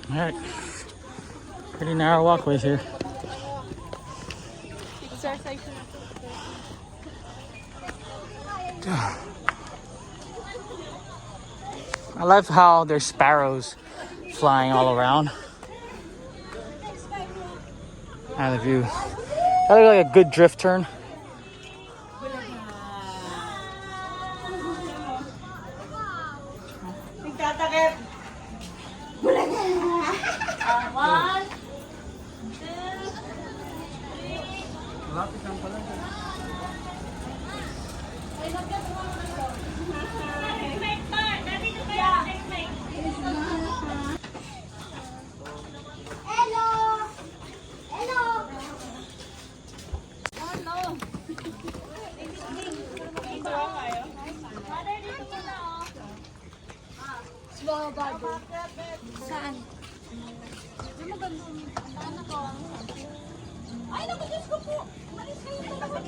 Alright, pretty narrow walkways here. I love how there's sparrows flying all around. And the view. That looks like a good drift turn. Saan? Ay, naku, Diyos ko po! Malis kayo talaga.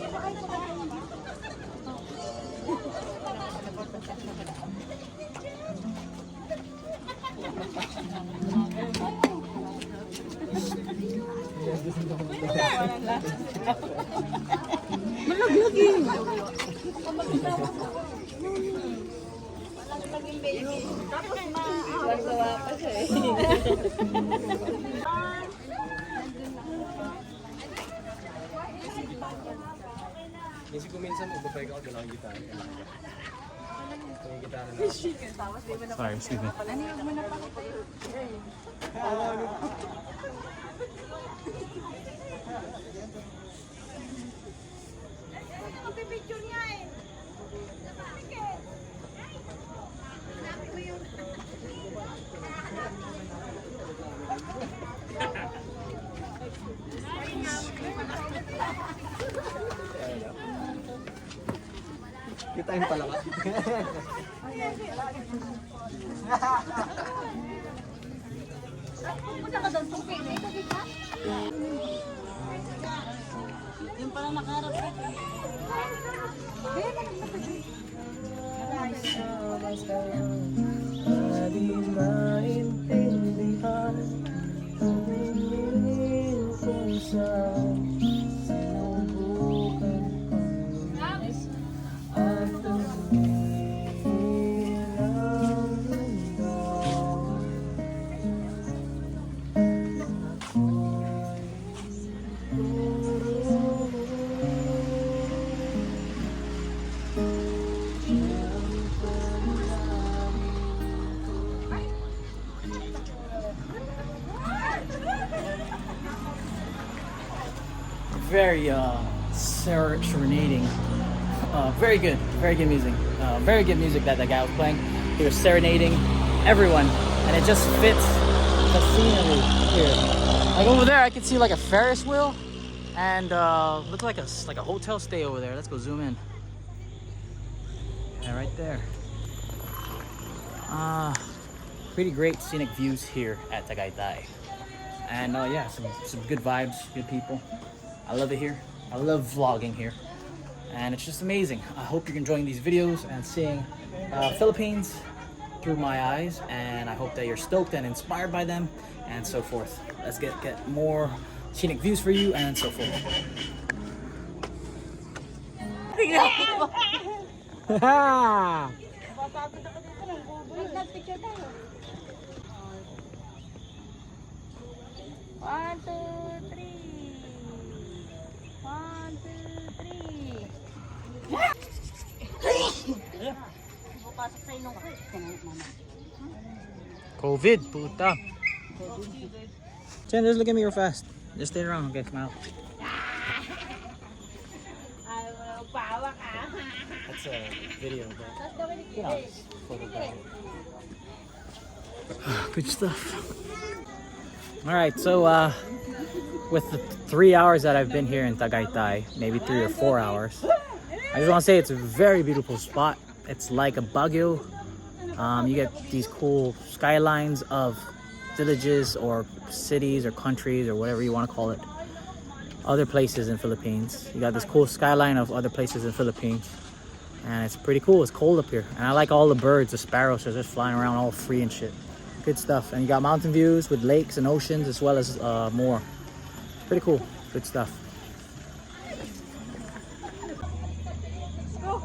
Malaglag eh. Tapos maawa pa siya eh. Kasi kung minsan magpapayag ako, doon ang gitara. Yung gitara na. Sorry, excuse me. Picture niya eh. Kitain pala ka. Punta ka doon, tungkil eh. Kasi ka? Yung parang nakaharap ka. Di maintindihan ang hinihin kung saan sinubukan at ang hilang Very serenading. Very good music. Very good music that the guy was playing. He was serenading everyone, and it just fits the scenery here. Like over there, I can see like a Ferris wheel, and look like a hotel stay over there. Let's go zoom in. Yeah, right there. Pretty great scenic views here at Tagaytay, and yeah, some good vibes, good people. I love it here. I love vlogging here, and it's just amazing. I hope you're enjoying these videos and seeing Philippines through my eyes, and I hope that you're stoked and inspired by them and so forth. Let's get more scenic views for you and so forth. One, two, three. 1, 2, 3. Bupasok sa inong COVID, puta. Jen, just look at me real fast. Just stay around, okay? Smile. That's a video, but you know, it's photograph. Good stuff. All right, so with the 3 hours that I've been here in Tagaytay, maybe 3 or 4 hours, I just want to say it's a very beautiful spot. It's like a Baguio You get these cool skylines of villages or cities or countries or whatever you want to call it. Other places in Philippines. You got this cool skyline of other places in Philippines. And it's pretty cool. It's cold up here. And I like all the birds, the sparrows are just flying around all free and shit. Good stuff. And you got mountain views with lakes and oceans as well as more. Pretty cool. Good stuff. Go.